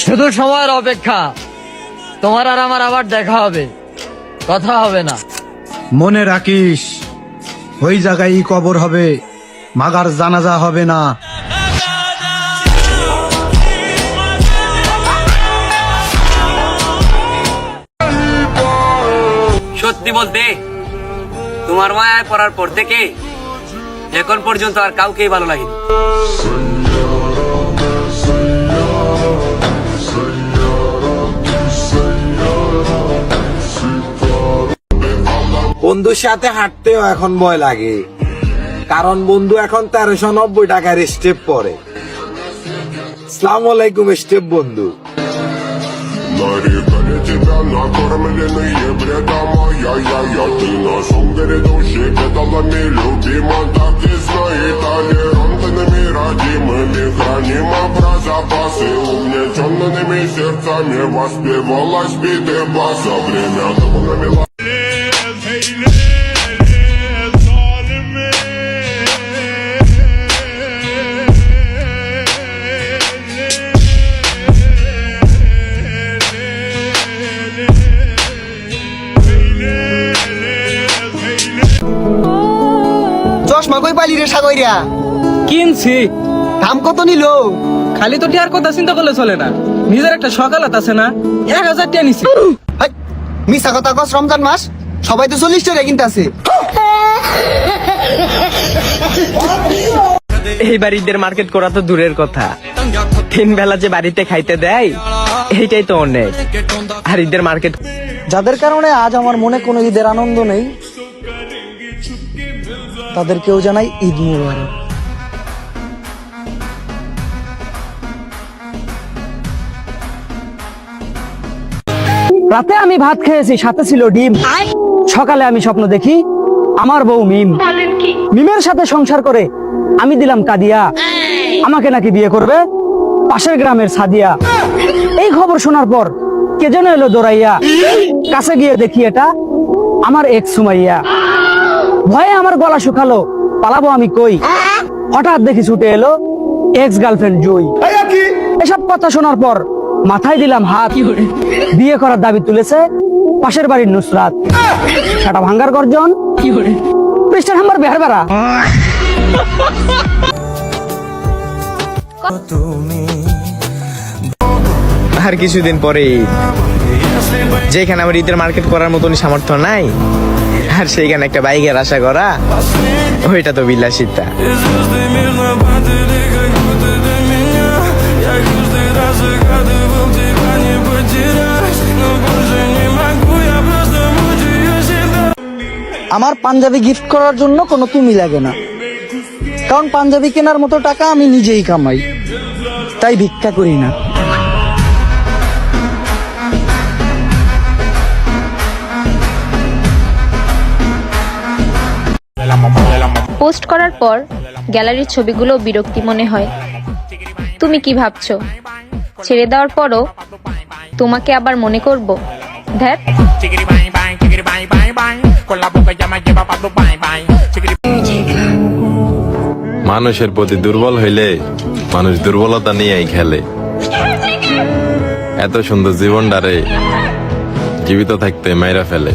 শুধু সময়ের অপেক্ষা, তোমার আর আমার আবার দেখা হবে, কথা হবে না। মনে রাখিস, ওই জায়গায় কবর হবে, মাগার জানাজা হবে না। সত্যি বলতে তোমার মায়ায় পড়ার পর থেকে এখন পর্যন্ত আর কাউকেই ভালো লাগেনি। বন্ধুর সাথে হাঁটতেও এখন ভয় লাগে, কারণ বন্ধু এখন 1390 টাকার স্টেপ পরে। আসসালামু আলাইকুম স্টেপ বন্ধু। Нарекали тебя накормленные бредом, я ты на сунгере души педалами любима, так ты знай, толерантными родимыми храним про запасы, угнетенными сердцами воспевалась биты баса, время тому навела. চশমা কই পালি রে সাগইরা? কিনছি। দাম কত নিল? খালি তো টিয়ার কথা চিন্তা করলে চলে না, নিজের একটা সকালত আছে না, 1000 টিয়া নিছি। হাই, মিছা কথা কস, রমজান মাস সবাই তো 40 টাকা কিনতাছে। এই বাড়িদের মার্কেট করা তো দূরের কথা, 3 বেলা যে বাড়িতে খাইতে দেয় এইটাই তো অনেক। আর ঈদের মার্কেট, যাদের কারণে আজ আমার মনে কোনো ঈদের আনন্দ নেই, তাদেরকেও জানাই ঈদ মুবারক। রাতে আমি ভাত খেয়েছি, সাথে ছিল ডিম। সকালে আমি স্বপ্ন দেখি আমার বউ মিম, মিমের সাথে সংসার করে আমি দিলাম কাদিয়া, আমাকে নাকি বিয়ে করবে পাশের গ্রামের সাদিয়া। এই খবর শোনার পর কে যেন এলো দৌড়াইয়া, কাছে গিয়ে দেখি এটা আমার এক্স সুমাইয়া। ভয়ে আমার গলা শুকালো, পালাবো আমি কই, হঠাৎ দেখি ছুটে এলো এক্স গার্লফ্রেন্ড জুই। এসব কথা শোনার পর মাথায় দিলাম হাত, বিয়ে করার দাবি তুলেছে পাশের বাড়ির নুসরাত। সেটা ভাঙ্গার গর্জন, পৃষ্ঠার নাম্বার বেহার বেড়া। আর কিছুদিন পরে ঈদ, যেখানে আমার ঈদের মার্কেট করার মতন সামর্থ্য নাই, আর সেইখানে একটা বাইকের আশা করা, ওইটা তো বিলাসিতা। আমার পাঞ্জাবি গিফট করার জন্য কোনো তুমি লাগে না, কারণ পাঞ্জাবি কেনার মতো টাকা আমি নিজেই কামাই, তাই ভিক্ষা করি না। পোস্ট করার পর গ্যালারির ছবিগুলো বিরক্তি মনে হয়। তুমি কি ভাবছো, ছেড়ে দেওয়ার পরও তোমাকে আবার মনে করব? ধ্যাৎ। মানুষের প্রতি দুর্বল হইলে মানুষ দুর্বলতা নিয়েই খেলে। এত সুন্দর জীবনটারে জীবিত থাকতে মাইরা ফেলে।